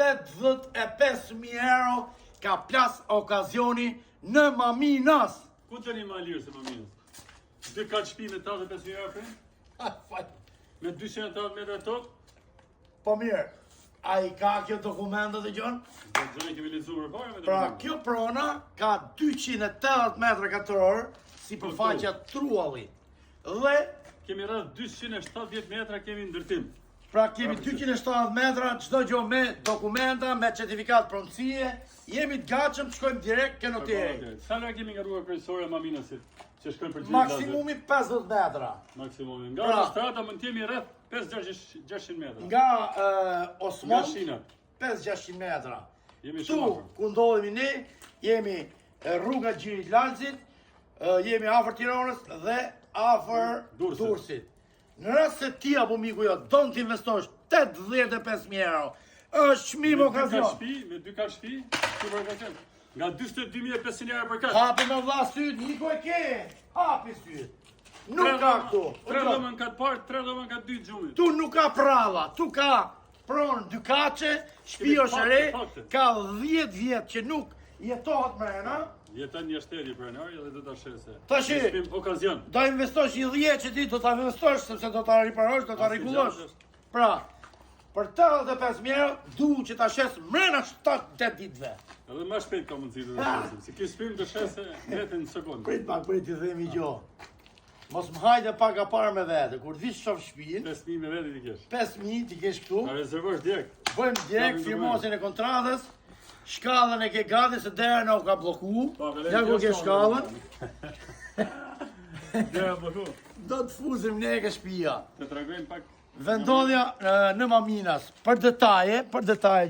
85.000 euro ka plas okazioni në Maminas. Ku të një ma lirë se Maminas? Dy katë shtëpi me 85.000 euro prej? Me 280 metra tokë? Po mirë, a i ka kjo dokumentet e gjonë? Gjëne kemi lizu më parë me Pra kjo prona ka 280 metra katror si përfaqja trualli. Dhe kemi rreth 270 metra kemi ndërtim. pra kemi 270 metra, çdo gjë me dokumenta, me certifikat pronësie, jemi të gatshëm të shkojmë direkt ke noteri. Sa nga kemi ngaruar kryesorë e Maminasit që shkojnë për Maksimumi 50 metra. Maksimumi. Nga strata mund të jemi rreth 5-600 metra. Nga Osman Nga Shina. 5-600 metra. Jemi Këtu shumë afër. ku ndodhemi ne, jemi rruga Gjirit Lalzit, jemi afër Tiranës dhe afër Durrësit. Në rast se ti apo miku jo don të investosh 85.000 euro, është çmim okazion. Me dy katë shtëpi, si për okazion. Nga 42.500 euro për katë. Hapi me vlla syt, miku e ke. Hapi syt. Nuk ka këtu. 3 dhoma në katë parë, 3 dhoma në katë dytë gjumit. Tu nuk ka prava, tu ka pronë dykaçe, shtëpi është e re, ka 10 vjet që nuk jetohet mrena. Jeton një shteti pronari dhe do ta shese. Tashi, Shpim okazion. do investosh një 10 që ti do ta investosh sepse do ta riparosh, do ta rregullosh. Pra, për 85.000 euro duhet që ta shes mrena 7-8 ditëve. Edhe më shpejt ka mundësi të shese. Si ky shpim të shese vetën në sekondë. Prit pak, prit t'i themi gjo. Mos më hajde pak a parë me vete, kur vish shof shtëpinë, 5.000 me vete ti kesh. 5.000 ti kesh këtu, Ta rezervosh direkt. bëjmë direkt firmosin e kontratës, shkallën e ke gati se dera në u ka bloku, ja ku ke shkallën, Dera bloku. do të fuzim ne ke shtëpia. Të tregojmë pak. Vendodhja në Maminas, për detaje,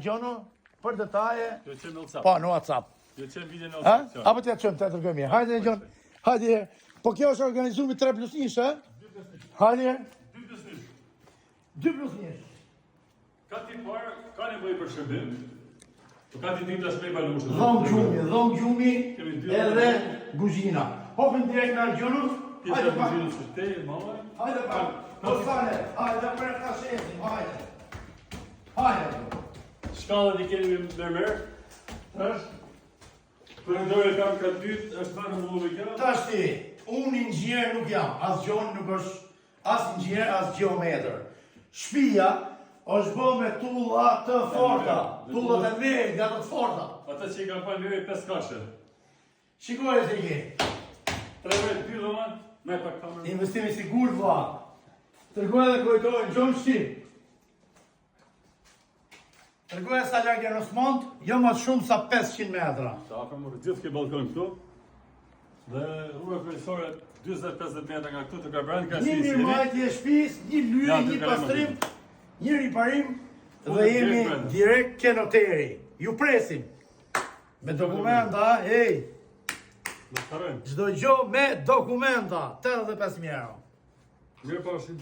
Gjono, për detaje, Do të çem në WhatsApp. po në WhatsApp. Do të çem videon në Ha? WhatsApp. Apo të çojmë të tregoj mirë. Hajde Gjon, hajde. Po kjo është organizuar me 3+1, ha? Hajde. 2+1. Ka ti parë, ka nevojë për shërbim. Po ka ti dytë as me balushë. Dhom gjumi Kemi dy edhe guzhina. Hopim direkt në Gjonus. Pjesa Hajde e pak. kuzhinës së te, mama. Hajde pak. Po fale. Hajde për ta shesim. Hajde. Hajde. Shkallët i kemi me merë. Tash. Korridori kam ka dytë, është më në mullë kjo. Tash ti, unë inxhinier nuk jam. As Gjon nuk është as inxhinier, as geometër. Shtëpia është bë me tulla të forta. Tullat e mirë, nga të forta. Ata që i kam pa njëri 5 kashe. Shikoj se ke. 3 vetë 2 dhoma, me pak kamerë. Investimi sigur vlla. Tërgoj edhe kujtojnë Gjon Shqip. Tërgoj sa larg janë Osmont, jo më shumë sa 500 metra. Sa afër më gjithë ke balkon këtu. Dhe rruga kryesore 40-50 metra nga këtu të ka brenda ka Një mirëmbajtje e shtëpisë, një lyje, Ja, një dy kalema pastrim, një riparim dhe Unë jemi direkt brenda. direkt ke noteri. Ju presim. Me dokumenta, hey, Në të harojnë. çdo gjë me dokumenta, 85.000 euro. Mirë pashim.